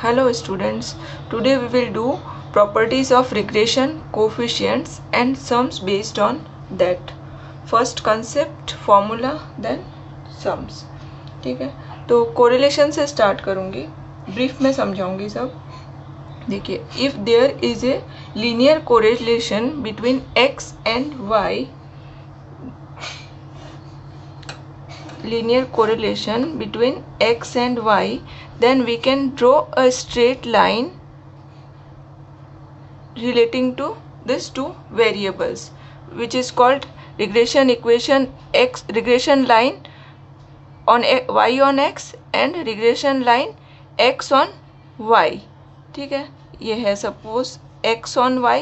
Hello students, today we will do properties of regression, coefficients and sums based on that. First concept, formula, then sums. ठीक है, तो correlation से start करूँगी, brief में समझाऊंगी सब. देखिए, if there is a linear correlation between x and y, linear correlation between x and y, then we can draw a straight line relating to these two variables, which is called regression equation x, regression line on y on x and regression line x on y. ठीक है, ये है suppose x on y,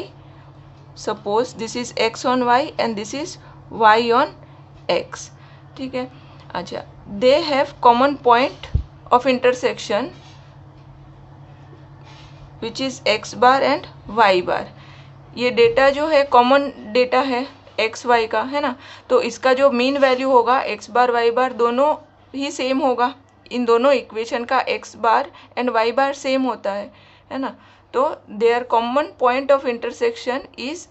suppose this is x on y and this is y on x. ठीक है, अच्छा, they have common point of intersection which is x bar and y bar. ये data जो है कॉमन डेटा है x Y का, है ना. तो इसका जो मीन वैल्यू होगा एक्स बार वाई बार दोनों ही सेम होगा. इन दोनों इक्वेशन का x bar and y bar same होता है ना. तो there common point of intersection is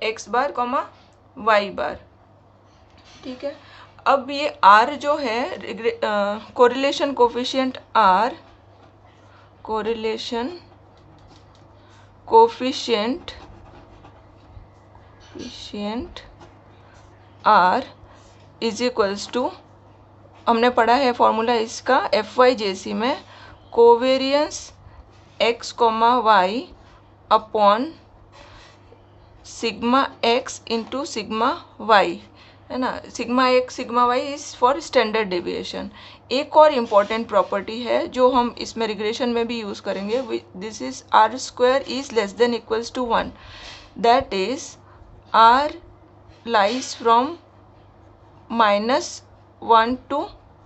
x bar comma y bar. ठीक है, अब ये R जो है correlation coefficient R, correlation coefficient R is equals to, हमने पढ़ा है फॉर्मूला इसका FYJC में, covariance x comma y upon sigma x into sigma y, है ना. Sigma x sigma y is for standard deviation. एक और इम्पॉर्टेंट प्रॉपर्टी है जो हम इसमें रिग्रेशन में भी यूज़ करेंगे, this is r square is less than equals to 1. That is r lies from -1 to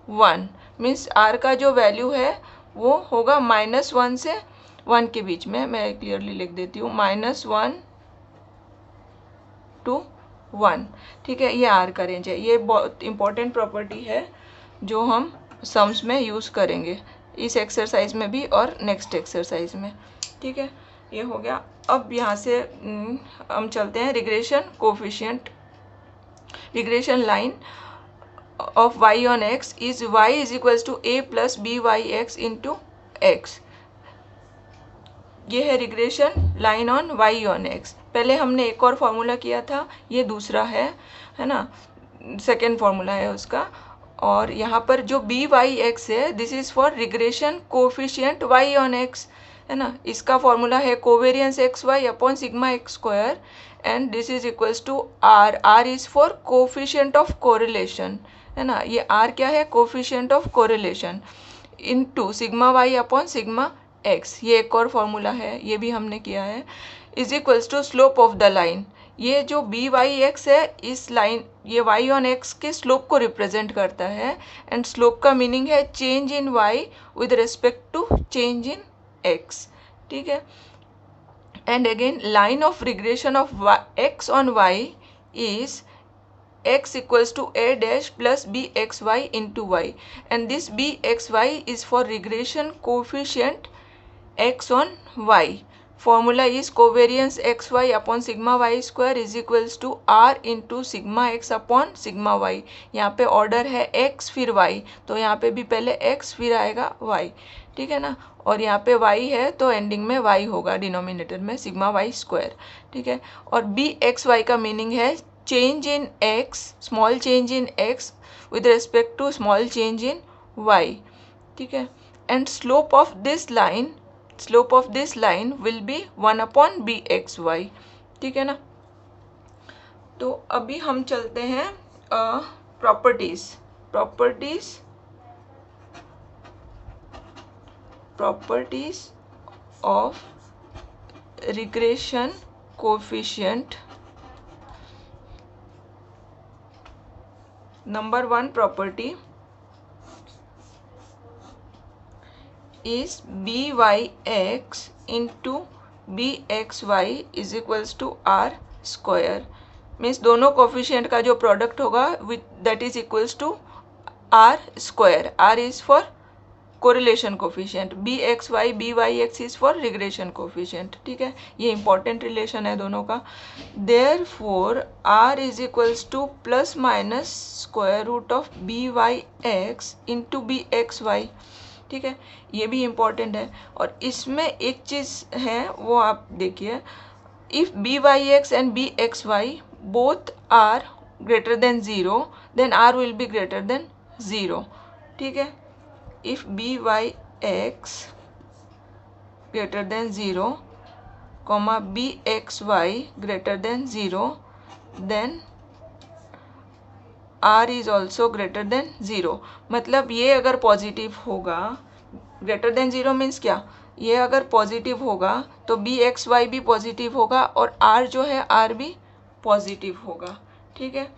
1, means r का जो वैल्यू है वो होगा -1 से 1 के बीच में. मैं क्लियरली लिख देती हूँ, -1 to 1. ठीक है, ये आर का रेंज है. ये बहुत इंपॉर्टेंट प्रॉपर्टी है जो हम सम्स में यूज़ करेंगे, इस एक्सरसाइज में भी और नेक्स्ट एक्सरसाइज में. ठीक है, ये हो गया. अब यहाँ से हम चलते हैं regression coefficient. Regression line of y on x is y is equals to a plus b Y x into x. ये है regression line on y on x. पहले हमने एक और फॉर्मूला किया था, ये दूसरा है ना, सेकेंड फॉर्मूला है उसका. और यहाँ पर जो बी वाई एक्स है, this is for regression coefficient y on x, है ना. इसका फॉर्मूला है covariance x y upon sigma x square and this is equals to r. r is for coefficient of correlation, है ना. ये r क्या है, coefficient of correlation, into sigma y upon sigma x. ये एक और फॉर्मूला है, ये भी हमने किया है. Is equals to slope of the line. ये जो बी वाई एक्स है, इस लाइन, ये वाई ऑन एक्स के स्लोप को रिप्रेजेंट करता है. एंड स्लोप का मीनिंग है change in y with respect to change in x. ठीक है, and again line of regression of x on y is x equals to a dash plus bxy into y, and this bxy is for regression coefficient x on y. Formula is covariance xy upon sigma y square is equals to r into sigma x upon sigma y. यहाँ पे order है x फिर y, तो यहाँ पे भी पहले x फिर आएगा y. ठीक है ना, और यहाँ पे y है तो एंडिंग में y होगा डिनोमिनेटर में, सिग्मा y स्क्वायर. ठीक है, और bxy का मीनिंग है change in x, small change in x with respect to small change in y. ठीक है, and slope of this line will be 1 upon bxy. ठीक है ना. तो अभी हम चलते हैं properties of regression coefficient. Number 1 property is byx into bxy is equals to r square. Means दोनों कोफिशिएंट का जो प्रोडक्ट होगा that is equals to r square. r is for correlation coefficient, b x y b Y x is for regression coefficient, ठीक है, ये important relation है दोनों का। Therefore r is equals to plus minus square root of b Y x into B x Y, ठीक है, ये भी इम्पॉर्टेंट है। और इसमें एक चीज़ है वो आप देखिए, if b Y x and b x y both are greater than zero then r will be greater than zero, ठीक है। If b Y x greater than zero comma b x y greater than zero then r is also greater than zero. मतलब ये अगर positive होगा, greater than zero means क्या, ये अगर positive होगा तो बी एक्स वाई भी पॉजिटिव होगा और आर जो है आर भी पॉजिटिव होगा, ठीक है।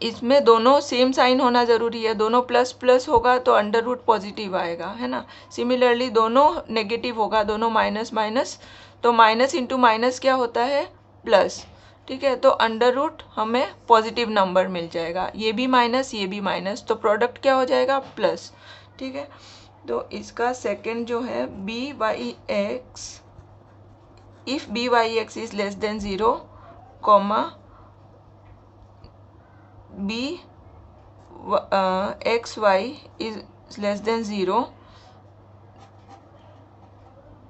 इसमें दोनों सेम साइन होना ज़रूरी है, दोनों प्लस प्लस होगा तो अंडर रूट पॉजिटिव आएगा, है ना। सिमिलरली दोनों नेगेटिव होगा, दोनों माइनस माइनस, तो माइनस इंटू माइनस क्या होता है, प्लस, ठीक है। तो अंडर रूट हमें पॉजिटिव नंबर मिल जाएगा, ये भी माइनस ये भी माइनस, तो प्रोडक्ट क्या हो जाएगा, प्लस, ठीक है। तो इसका सेकंड जो है b Y x, if b Y x is less than zero comma b x y is less than zero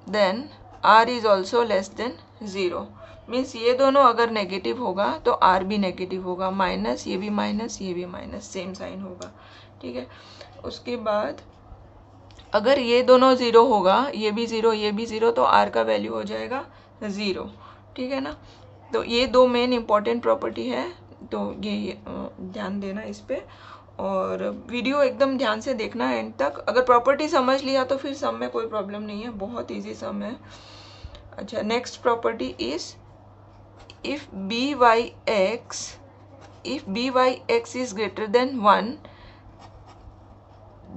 then r is also less than zero. Means ये दोनों अगर नेगेटिव होगा तो आर भी नेगेटिव होगा, minus ये भी minus ये भी माइनस, सेम साइन होगा, ठीक है। उसके बाद अगर ये दोनों ज़ीरो होगा, ये भी ज़ीरो ये भी ज़ीरो, तो आर का वैल्यू हो जाएगा ज़ीरो, ठीक है ना। तो ये दो मेन इंपॉर्टेंट प्रॉपर्टी है, तो ये ध्यान देना इस पर, और वीडियो एकदम ध्यान से देखना एंड तक। अगर प्रॉपर्टी समझ लिया तो फिर सम में कोई प्रॉब्लम नहीं है, बहुत इजी सम है। अच्छा, next property is if b Y x is greater than 1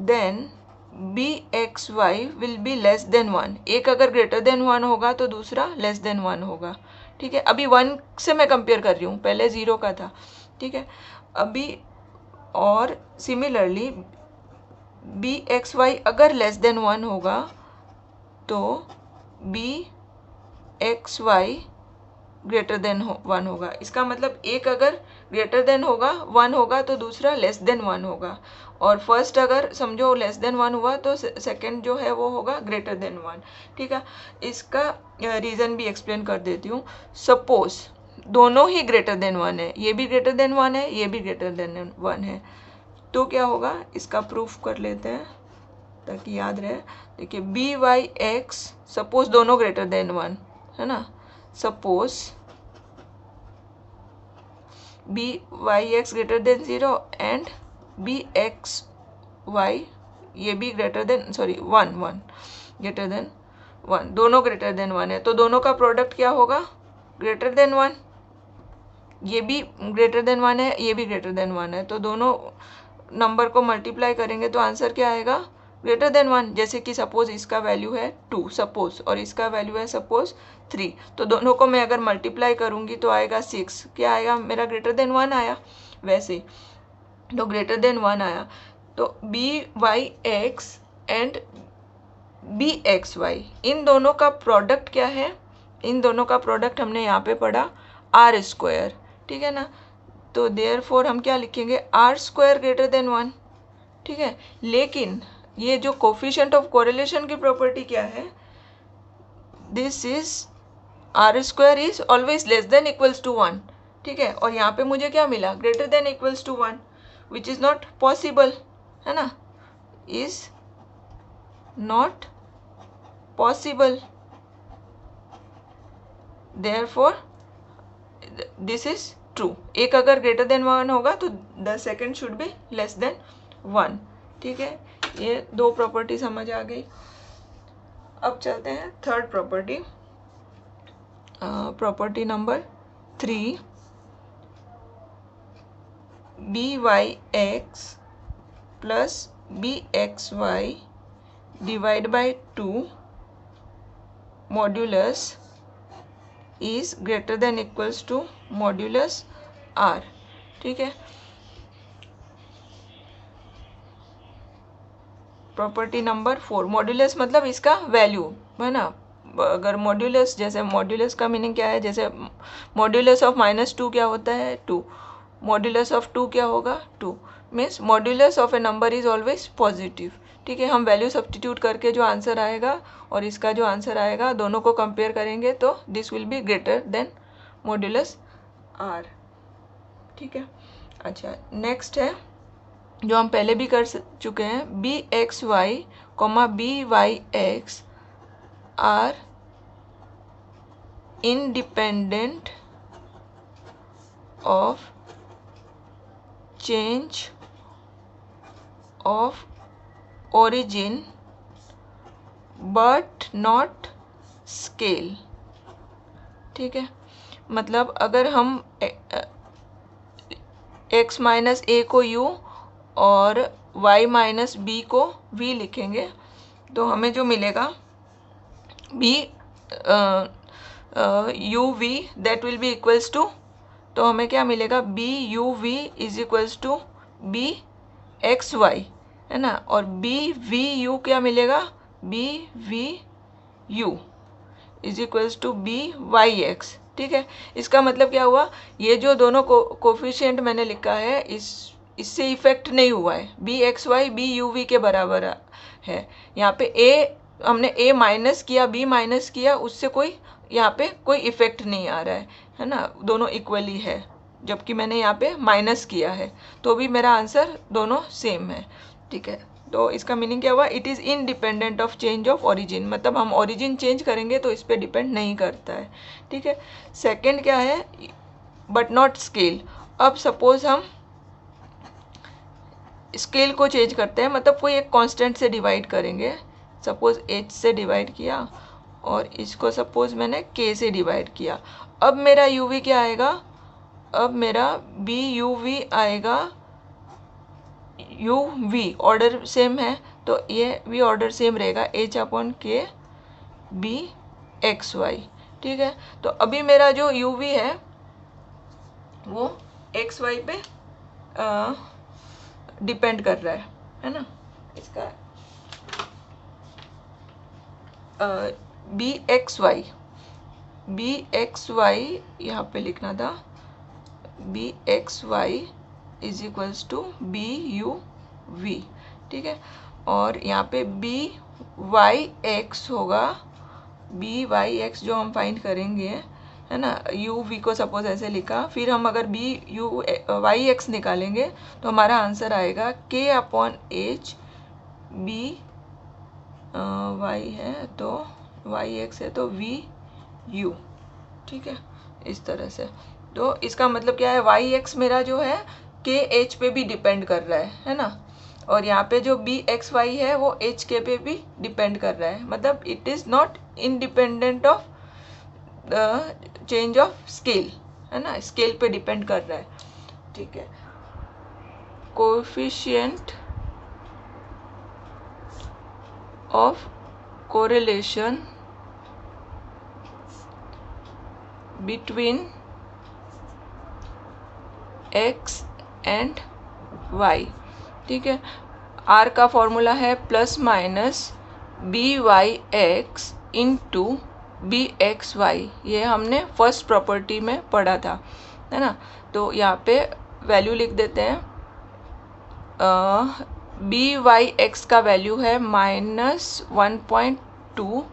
then b x y will be less than 1। एक अगर ग्रेटर देन 1 होगा तो दूसरा लेस देन 1 होगा, ठीक है। अभी 1 से मैं कंपेयर कर रही हूँ, पहले 0 का था, ठीक है। अभी और सिमिलरली बी एक्स वाई अगर लेस देन 1 होगा तो b x y greater than 1 होगा। इसका मतलब एक अगर ग्रेटर देन होगा 1 होगा तो दूसरा लेस देन 1 होगा, और फर्स्ट अगर समझो लेस देन 1 हुआ तो सेकंड जो है वो होगा ग्रेटर देन 1, ठीक है। इसका रीज़न भी एक्सप्लेन कर देती हूँ। सपोज दोनों ही ग्रेटर देन 1 है, ये भी ग्रेटर देन 1 है ये भी ग्रेटर देन 1 है, तो क्या होगा, इसका प्रूफ कर लेते हैं ताकि याद रहे। देखिए बी वाई एक्स, सपोज दोनों ग्रेटर देन 1 है ना, suppose b Y x greater than 0 and b x y ये भी ग्रेटर देन 1 ग्रेटर देन 1, दोनों ग्रेटर देन 1 है, तो दोनों का प्रोडक्ट क्या होगा, ग्रेटर देन 1। ये भी ग्रेटर देन 1 है ये भी ग्रेटर देन 1 है, तो दोनों नंबर को मल्टीप्लाई करेंगे तो आंसर क्या आएगा, ग्रेटर देन 1। जैसे कि सपोज इसका वैल्यू है 2 सपोज, और इसका वैल्यू है सपोज 3, तो दोनों को मैं अगर मल्टीप्लाई करूंगी तो आएगा 6, क्या आएगा, मेरा ग्रेटर देन 1 आया, वैसे तो ग्रेटर देन 1 आया। तो b Y x and b x y, इन दोनों का प्रोडक्ट क्या है, इन दोनों का प्रोडक्ट हमने यहाँ पे पढ़ा आर स्क्वायर, ठीक है ना। तो देयरफॉर हम क्या लिखेंगे, आर स्क्वायर ग्रेटर देन 1, ठीक है। लेकिन ये जो कोफिशिएंट ऑफ कोरिलेशन की प्रॉपर्टी क्या है, this is r square is always less than equals to 1, ठीक है। और यहाँ पे मुझे क्या मिला, greater than equals to 1, which is not possible, है ना, is not possible, therefore this is true. एक अगर ग्रेटर देन 1 होगा तो the second should be less than 1, ठीक है। ये दो प्रॉपर्टी समझ आ गई। अब चलते हैं third property, property number 3, b Y x plus b x y divide by 2 modulus is greater than equals to modulus r, ठीक है। प्रॉपर्टी नंबर 4, मॉड्यूलस मतलब इसका वैल्यू है ना। अगर मॉड्यूलस, जैसे मॉड्यूलस का मीनिंग क्या है, जैसे मॉड्यूलस ऑफ -2 क्या होता है 2, मॉड्यूलस ऑफ 2 क्या होगा 2, means modulus of A number is always positive. ठीक है, हम वैल्यू सब्स्टिट्यूट करके जो आंसर आएगा और इसका जो आंसर आएगा दोनों को कंपेयर करेंगे तो this will be greater than modulus r. ठीक है, अच्छा नेक्स्ट है जो हम पहले भी कर चुके हैं, b x y comma b Y x are independent of change of origin but not scale। ठीक है, मतलब अगर हम x माइनस ए को u और y माइनस बी को v लिखेंगे तो हमें जो मिलेगा b u v that will be equals to, तो हमें क्या मिलेगा b u v is equals to b x y, है ना, और बी वी यू क्या मिलेगा b v u is equals to b Y x. ठीक है, इसका मतलब क्या हुआ, ये जो दोनों कोफिशिएंट मैंने लिखा है इससे इफेक्ट नहीं हुआ है, b x y b u v के बराबर है। यहाँ पे ए हमने ए माइनस किया बी माइनस किया, उससे कोई यहाँ पे कोई इफेक्ट नहीं आ रहा है ना, दोनों इक्वली है, जबकि मैंने यहाँ पे माइनस किया है तो भी मेरा आंसर दोनों सेम है। ठीक है, तो इसका मीनिंग क्या हुआ, it is independent of change of origin, मतलब हम ओरिजिन चेंज करेंगे तो इस पर डिपेंड नहीं करता है। ठीक है, सेकेंड क्या है, बट नॉट स्केल। अब सपोज हम स्केल को चेंज करते हैं, मतलब कोई एक कांस्टेंट से डिवाइड करेंगे, सपोज h से डिवाइड किया और इसको सपोज मैंने k से डिवाइड किया। अब मेरा uv क्या आएगा, अब मेरा buv आएगा, uv ऑर्डर सेम है तो ये v ऑर्डर सेम रहेगा h/k bxy। ठीक है, तो अभी मेरा जो uv है वो xy पे डिपेंड कर रहा है ना, इसका बी एक्स वाई यहाँ पे लिखना था, b x y is equals to b u v. ठीक है, और यहाँ पे बी वाई एक्स होगा, बी वाई एक्स जो हम फाइंड करेंगे है ना, यू वी को सपोज ऐसे लिखा, फिर हम अगर बी यू वाई एक्स निकालेंगे तो हमारा आंसर आएगा k upon h b y है तो वाई एक्स है तो वी यू। ठीक है, इस तरह से, तो इसका मतलब क्या है, वाई एक्स मेरा जो है के एच पे भी डिपेंड कर रहा है ना, और यहाँ पे जो बी एक्स वाई है वो एच के पे भी डिपेंड कर रहा है, मतलब it is not independent of change of scale, है ना, स्केल पे डिपेंड कर रहा है। ठीक है, coefficient of correlation between x and y। ठीक है, r का फॉर्मूला है plus minus B Y x into B x y, ये हमने फर्स्ट प्रॉपर्टी में पढ़ा था, है ना, तो यहाँ पे वैल्यू लिख देते हैं, बी वाई एक्स का वैल्यू है -1.2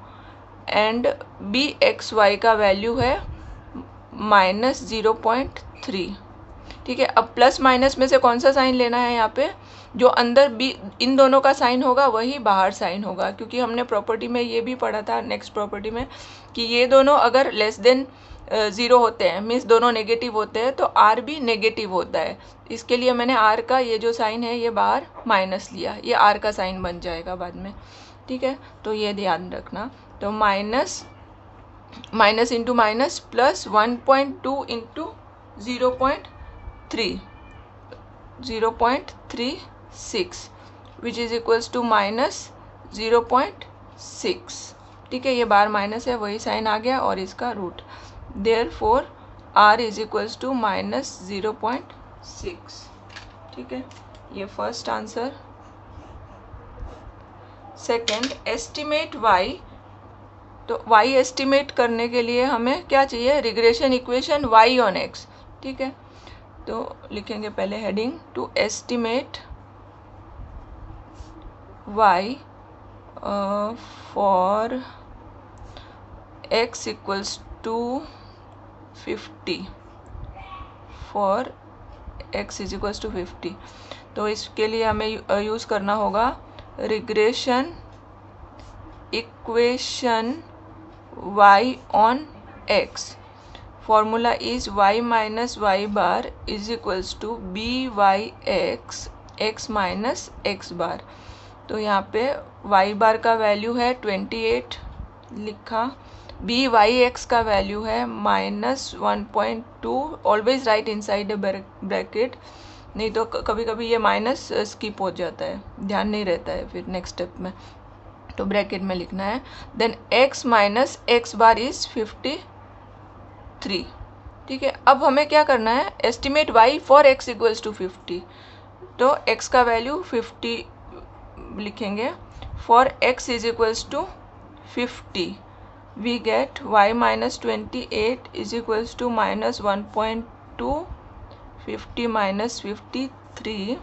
एंड बी एक्स वाई का वैल्यू है -0.3। ठीक है, अब प्लस माइनस में से कौन सा साइन लेना है, यहाँ पे जो अंदर बी इन दोनों का साइन होगा वही बाहर साइन होगा, क्योंकि हमने प्रॉपर्टी में ये भी पढ़ा था नेक्स्ट प्रॉपर्टी में कि ये दोनों अगर लेस देन 0 होते हैं, मीन्स दोनों नेगेटिव होते हैं, तो r भी नेगेटिव होता है। इसके लिए मैंने r का ये जो साइन है ये बाहर माइनस लिया, ये r का साइन बन जाएगा बाद में। ठीक है, तो ये ध्यान रखना, तो minus into minus plus 1.2 into 0.36 which is equals to -0.6। ठीक है, ये बार माइनस है, वही साइन आ गया और इसका रूट, therefore r is equals to -0.6। ठीक है, ये first answer second, estimate y। तो y एस्टिमेट करने के लिए हमें क्या चाहिए, regression equation y on x। ठीक है, तो लिखेंगे पहले heading to estimate y for x equals to 50, for x is equals to 50। तो इसके लिए हमें यूज़ करना होगा regression equation y on x। Formula is y minus y bar is equals to b Y x x minus x bar. तो यहाँ पे y बार का वैल्यू है 28 लिखा, बी वाई एक्स का वैल्यू है -1.2। Always right inside A bracket, नहीं तो कभी कभी ये माइनस स्किप हो जाता है, ध्यान नहीं रहता है फिर नेक्स्ट स्टेप में, तो ब्रैकेट में लिखना है। Then x minus x bar is 53। ठीक है, अब हमें क्या करना है, estimate y for x equals to 50। तो x का वैल्यू 50 लिखेंगे, for x is equals to 50 we get y minus 28 is equals to -1.2, 50 minus 53,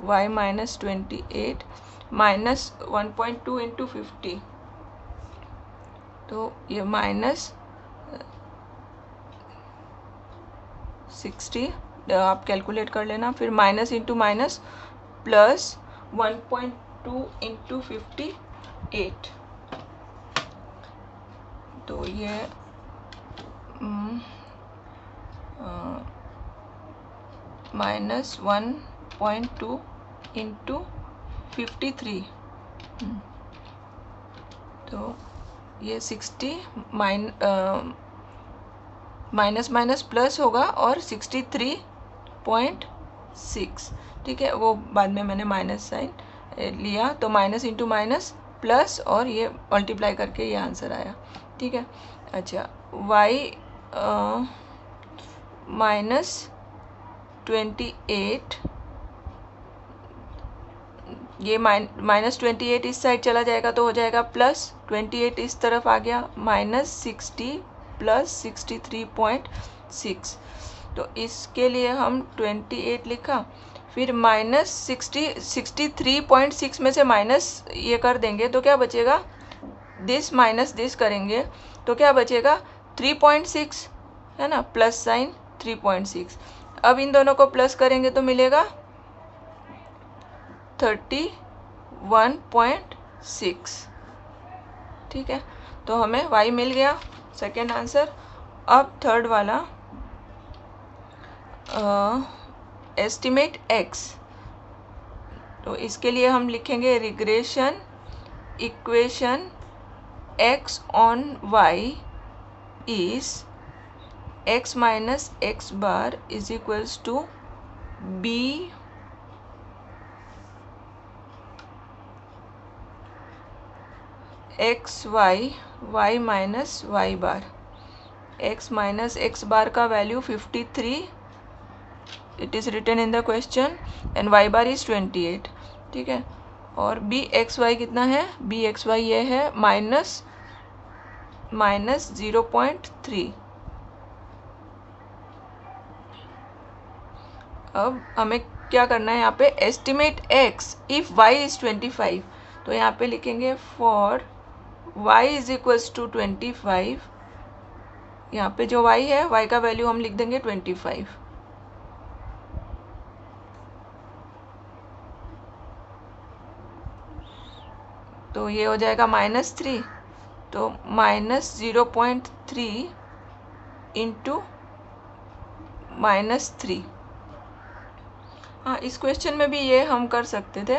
y minus 28 minus 1.2 into 50, तो ये माइनस 60, आप कैलकुलेट कर लेना, फिर minus into minus plus 1.2 into 58, तो ये -1.2 इंटू 53, तो ये 60 माइनस माइनस प्लस होगा और 63.6। ठीक है, वो बाद में मैंने माइनस साइन लिया, तो माइनस इंटू माइनस प्लस और ये मल्टीप्लाई करके ये आंसर आया। ठीक है, अच्छा y माइनस 28, ये -28 इस साइड चला जाएगा तो हो जाएगा प्लस 28, इस तरफ आ गया -60 प्लस 63.6। तो इसके लिए हम 28 लिखा, फिर -63.6 में से माइनस ये कर देंगे तो क्या बचेगा, दिस माइनस दिस करेंगे तो क्या बचेगा 3.6, है ना, प्लस साइन 3.6। अब इन दोनों को प्लस करेंगे तो मिलेगा 31.6। ठीक है, तो हमें y मिल गया, सेकेंड आंसर। अब थर्ड वाला, एस्टिमेट x। तो इसके लिए हम लिखेंगे regression equation x on y is x minus x bar is equals to b x y minus y bar. x minus x bar का value 53, it is written in the question, and y bar is 28। ठीक है, और B x Y कितना है, b x y ये है minus 0.3। अब हमें क्या करना है, यहाँ पे estimate x if y is 25। तो यहाँ पे लिखेंगे for y is equals to 25, यहाँ पे जो y है y का वैल्यू हम लिख देंगे 25। तो ये हो जाएगा -3, तो -0.3 इंटू -3। हाँ, इस क्वेश्चन में भी ये हम कर सकते थे,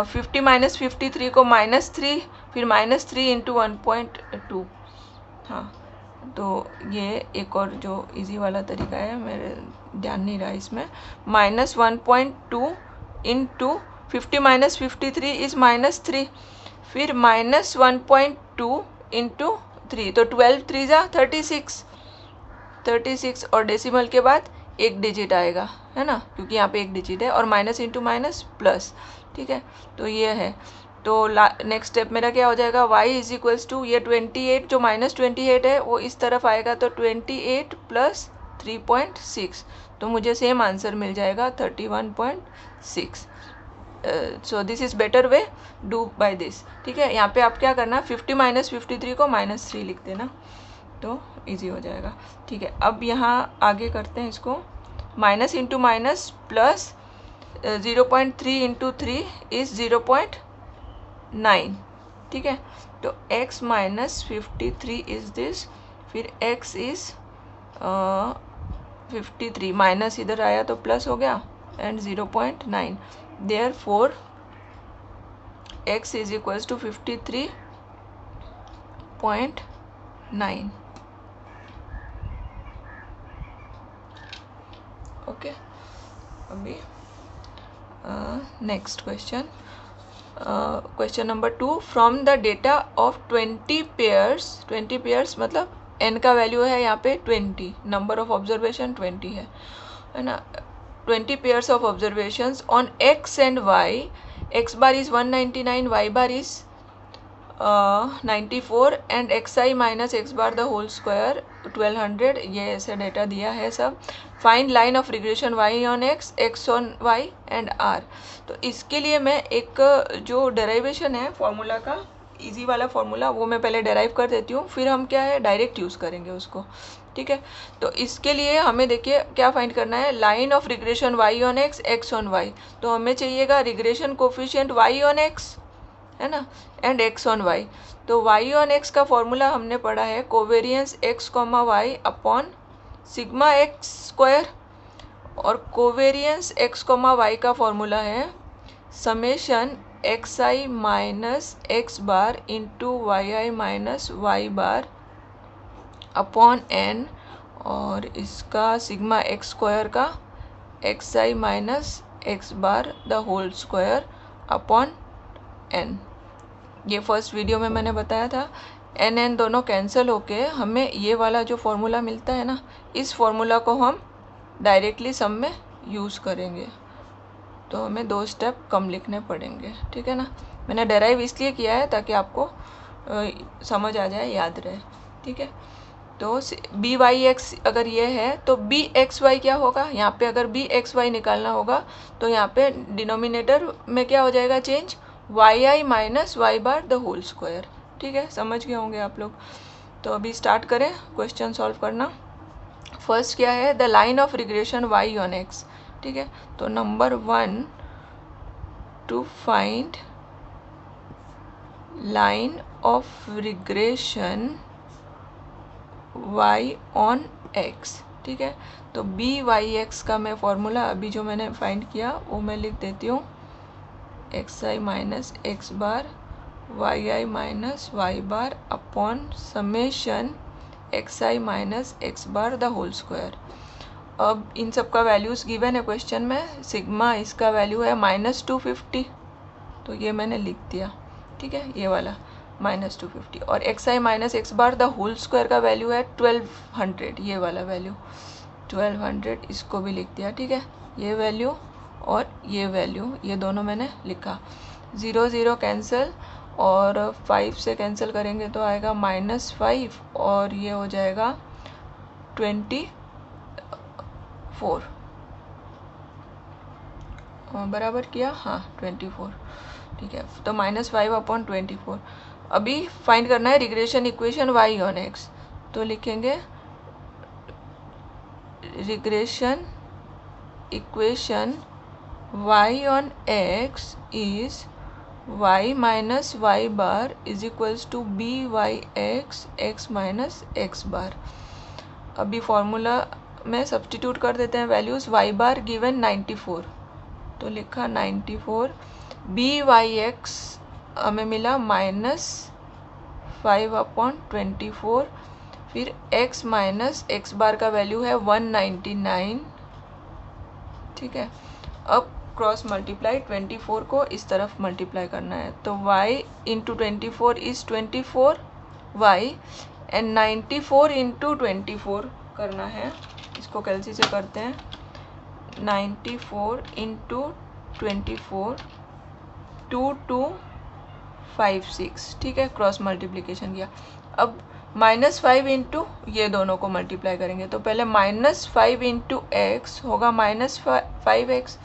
50 माइनस 53 को -3, फिर -3 इंटू 1.2। हाँ, तो ये एक और जो इजी वाला तरीका है, मेरे ध्यान नहीं रहा इसमें, -1.2 इंटू 50 माइनस 53 इज -3, फिर -1.2 इंटू 3, तो 12 3 जा 36 और डेसिमल के बाद एक डिजिट आएगा, है ना, क्योंकि यहाँ पे एक डिजिट है, और माइनस इंटू माइनस प्लस। ठीक है, तो ये है तो नेक्स्ट स्टेप मेरा क्या हो जाएगा, y इज इक्वल्स टू ये 28 जो -28 है वो इस तरफ आएगा, तो 28 प्लस 3.6, तो मुझे सेम आंसर मिल जाएगा 31.6। So this is better way, do by this. ठीक है, यहाँ पे आप क्या करना, 50 माइनस 53 को -3 लिख देना, तो इजी हो जाएगा। ठीक है, अब यहाँ आगे करते हैं इसको, minus into minus plus 0.3 into 3 is 0.9। ठीक है, तो x माइनस 53 इज़ दिस, फिर x इज़ 53, माइनस इधर आया तो प्लस हो गया, and 0.9, therefore x is equals to 53.9। Okay, अभी next question, question number 2, from the data of 20 pairs मतलब n का वैल्यू है यहाँ पे 20, नंबर ऑफ ऑब्जर्वेशन 20 है ना, 20 pairs of observations on x and y, x bar is 199, y bar is 94 and xi minus x bar the whole square 1200, ये ऐसे data दिया है सब। Find line of regression y on x on y and r। तो इसके लिए मैं एक जो डेराइवेशन है फॉर्मूला का, इजी वाला फॉर्मूला, वो मैं पहले डेराइव कर देती हूँ, फिर हम क्या है डायरेक्ट यूज़ करेंगे उसको। ठीक है, तो इसके लिए हमें देखिए क्या फाइंड करना है, line of regression y on x on y, तो हमें चाहिएगा regression coefficient y on x, है ना, एंड x ऑन y। तो y ऑन x का फॉर्मूला हमने पढ़ा है covariance x, y upon sigma x square, और कोवेरियंस x, y का फॉर्मूला है summation xi minus x bar into yi minus y bar upon n, और इसका सिग्मा x स्क्वायर का xi minus x bar the whole square upon n। ये first video में मैंने बताया था, n दोनों कैंसिल होके हमें ये वाला जो फॉर्मूला मिलता है ना, इस फॉर्मूला को हम डायरेक्टली सम में यूज़ करेंगे, तो हमें 2 स्टेप कम लिखने पड़ेंगे। ठीक है ना, मैंने डेराइव इसलिए किया है ताकि आपको समझ आ जाए, याद रहे। ठीक है, तो बी वाई एक्स अगर ये है तो बी एक्स वाई क्या होगा, यहाँ पे अगर बी एक्स वाई निकालना होगा तो यहाँ पे डिनोमिनेटर में क्या हो जाएगा change, y i minus y bar the whole square. ठीक है, समझ गए होंगे आप लोग। तो अभी स्टार्ट करें क्वेश्चन सॉल्व करना। फर्स्ट क्या है, the line of regression y on x. ठीक है, तो number 1 to find line of regression y on x। ठीक है, तो बी वाई एक्स का मैं फॉर्मूला अभी जो मैंने फाइंड किया वो मैं लिख देती हूँ, xi minus x bar yi minus y bar upon summation xi minus x bar the whole square. अब इन सब का वैल्यूज़ गिवन है क्वेश्चन में, सिग्मा इसका वैल्यू है -250, तो ये मैंने लिख दिया। ठीक है, ये वाला -250, और xi minus x bar the whole square का वैल्यू है 1200, ये वाला वैल्यू 1200, इसको भी लिख दिया। ठीक है, ये वैल्यू और ये वैल्यू, ये दोनों मैंने लिखा। 0 0 कैंसिल, और 5 से कैंसिल करेंगे तो आएगा -5, और ये हो जाएगा 24, बराबर किया, हाँ 24। ठीक है, तो -5 अपॉन 24। अभी फाइंड करना है regression equation y on x, तो लिखेंगे regression equation y on x is y minus y bar is equals to b Y x x minus x bar. अभी फॉर्मूला में सब्स्टिट्यूट कर देते हैं वैल्यूज़, y बार गिवन 94, तो लिखा 94, बी वाई एक्स हमें मिला -5 अपॉन 24, फिर x माइनस एक्स बार का वैल्यू है 199। ठीक है, अब क्रॉस मल्टीप्लाई 24 को इस तरफ मल्टीप्लाई करना है, तो y into 24 is 24y, and 94 into 24 करना है, इसको कैलसी से करते हैं, 94 इंटू 24, 2 2 5 6, ठीक है, क्रॉस मल्टीप्लिकेशन किया। अब -5 इंटू ये दोनों को मल्टीप्लाई करेंगे, तो पहले -5 इंटू एक्स होगा -5x,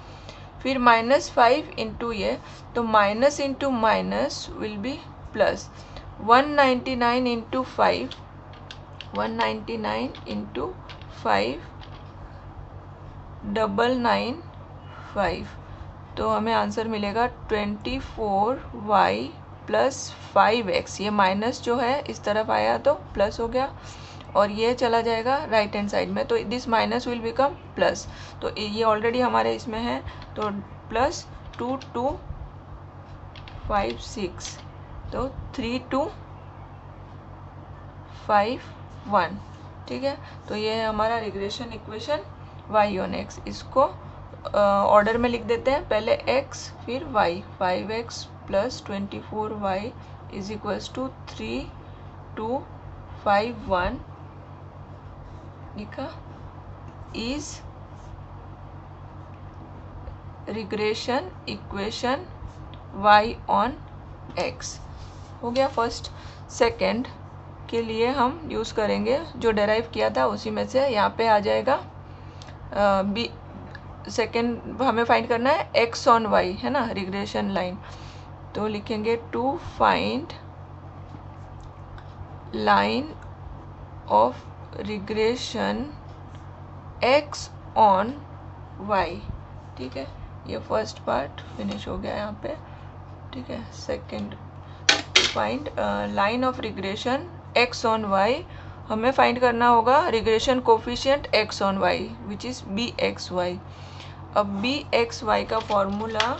फिर -5 इंटू ये, तो minus into minus will be plus. 199 into 5, 199 into 5 995, तो हमें आंसर मिलेगा 24y प्लस 5x। ये माइनस जो है इस तरफ आया तो प्लस हो गया, और ये चला जाएगा राइट हैंड साइड में, तो this minus will become plus. तो ये ऑलरेडी हमारे इसमें है, तो प्लस 2 2 5 6, तो 3 2 5 1, ठीक है। तो ये है हमारा regression equation y on x। इसको ऑर्डर में लिख देते हैं, पहले x फिर y। 5x plus 24y is equals to 3 2 5 1 लिखा, is regression equation y on x। हो गया फर्स्ट। सेकंड के लिए हम यूज़ करेंगे जो डेराइव किया था उसी में से, यहाँ पे आ जाएगा बी। सेकेंड हमें फाइंड करना है x ऑन y, है ना, रिग्रेशन लाइन। तो लिखेंगे to find line of regression x on y, ठीक है। ये फर्स्ट पार्ट फिनिश हो गया यहाँ पे, ठीक है। Second find line of regression x on y, हमें फाइंड करना होगा regression coefficient x on y which is bxy। अब bxy का फॉर्मूला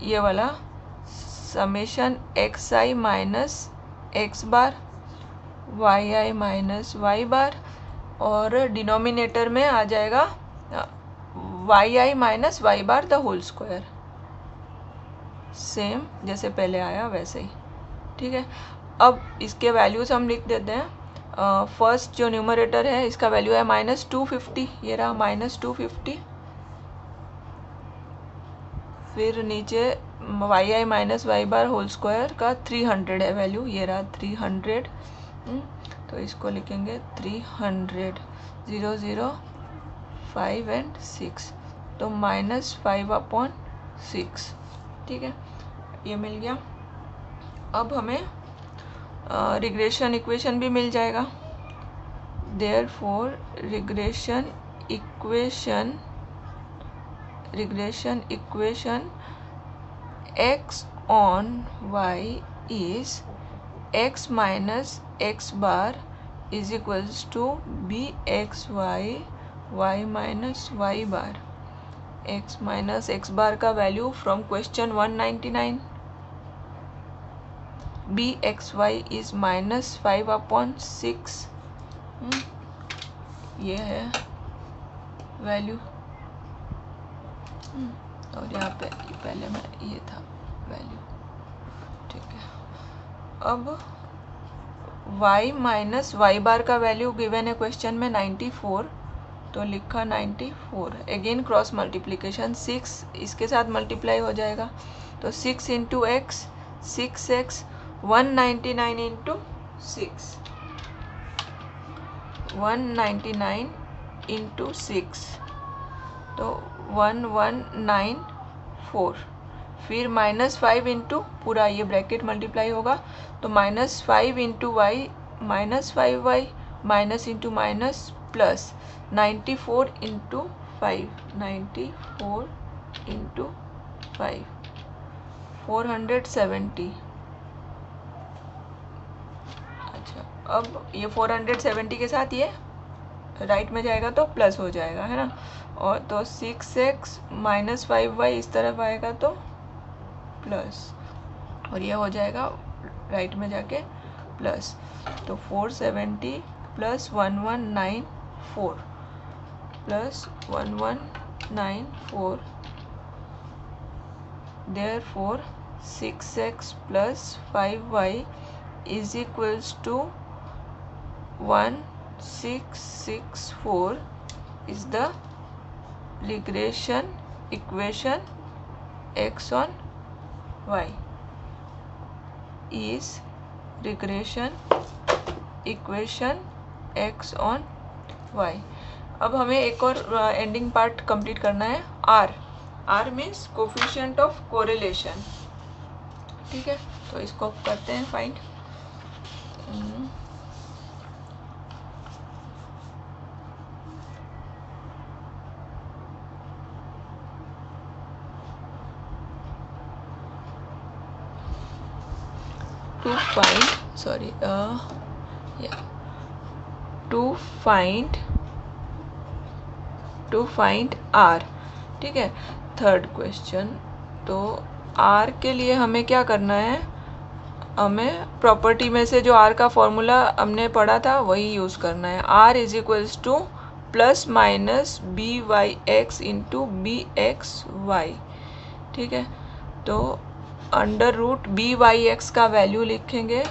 ये वाला summation xi minus x bar yi minus y bar, और डिनोमिनेटर में आ जाएगा yi minus y bar the whole square, same जैसे पहले आया वैसे ही, ठीक है। अब इसके वैल्यूज़ हम लिख देते हैं। फर्स्ट जो न्यूमरेटर है इसका वैल्यू है -250, ये रहा -250। फिर नीचे yi minus y bar whole square का 300 है वैल्यू, ये रहा 300। तो इसको लिखेंगे 300, 0 0 5 एंड 6, तो -5/6, ठीक है, ये मिल गया। अब हमें रिग्रेशन इक्वेशन भी मिल जाएगा। Therefore regression equation x on y is x minus x bar is equals to bxy y minus y bar. x minus x bar का वैल्यू फ्रॉम क्वेश्चन 199, bxy इज -5/6, ये है वैल्यू। और यहाँ पे पहले में ये था वैल्यू, ठीक है। अब y माइनस y बार का वैल्यू गिवन है क्वेश्चन में 94, तो लिखा 94। अगेन क्रॉस मल्टीप्लिकेशन, 6 इसके साथ मल्टीप्लाई हो जाएगा, तो 6 into x 6x, 199 into 6, 199 into 6, तो 1194। फिर -5 इंटू पूरा ये ब्रैकेट मल्टीप्लाई होगा, तो -5 into Y -5y minus into minus plus 94 into 5, 94 into 5, 470। अच्छा, अब ये 470 के साथ ये राइट में जाएगा तो प्लस हो जाएगा, है ना। और तो 6x माइनस 5y इस तरफ आएगा तो प्लस, और ये हो जाएगा राइट में जाके प्लस, तो 470 plus 1194 plus 1194, therefore 6x plus 5y is equals to 1664 is the regression equation x on y। Is regression equation x on y। अब हमें एक और एंडिंग पार्ट कंप्लीट करना है, r means coefficient of correlation. ठीक है, तो इसको करते हैं फाइंड। To find r। ठीक है, थर्ड क्वेश्चन। तो r के लिए हमें क्या करना है, हमें प्रॉपर्टी में से जो r का फॉर्मूला हमने पढ़ा था वही यूज़ करना है। r is equals to plus minus B Y x into B x Y. ठीक है, तो under root B Y X का वैल्यू लिखेंगे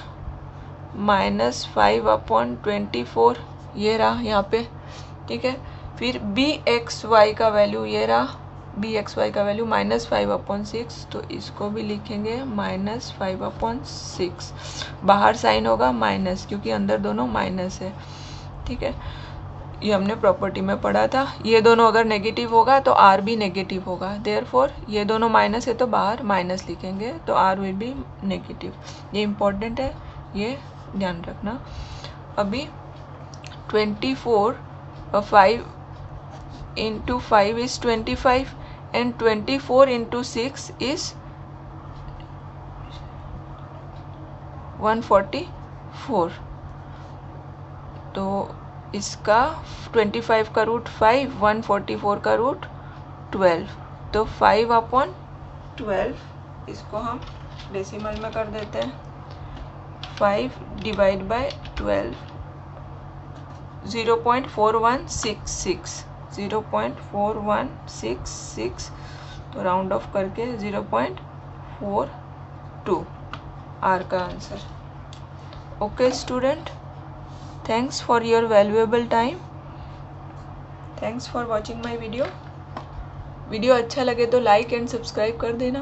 -5/24, ये रहा यहाँ पे। ठीक है, फिर बी एक्स वाई का वैल्यू ये रहा, बी एक्स वाई का वैल्यू -5/6, तो इसको भी लिखेंगे -5/6। बाहर साइन होगा माइनस क्योंकि अंदर दोनों माइनस है। ठीक है, ये हमने प्रॉपर्टी में पढ़ा था। ये दोनों अगर नेगेटिव होगा तो आर भी नेगेटिव होगा, देयरफॉर ये दोनों माइनस है तो बाहर माइनस लिखेंगे, तो आर विल बी नेगेटिव। ये इम्पोर्टेंट है, ये ध्यान रखना। अभी 24 5 into 5 is 25 and 24 into 6 is 144। तो इसका 25 का रूट 5, 144 का रूट 12, तो 5/12 इसको हम डेसिमल में कर देते हैं। 5 डिवाइड बाय 12 0.4166, 0.4166, तो राउंड ऑफ करके 0.42 आर का answer. Okay student, thanks for your valuable time. Thanks for watching my video. Video अच्छा लगे तो लाइक एंड सब्सक्राइब कर देना।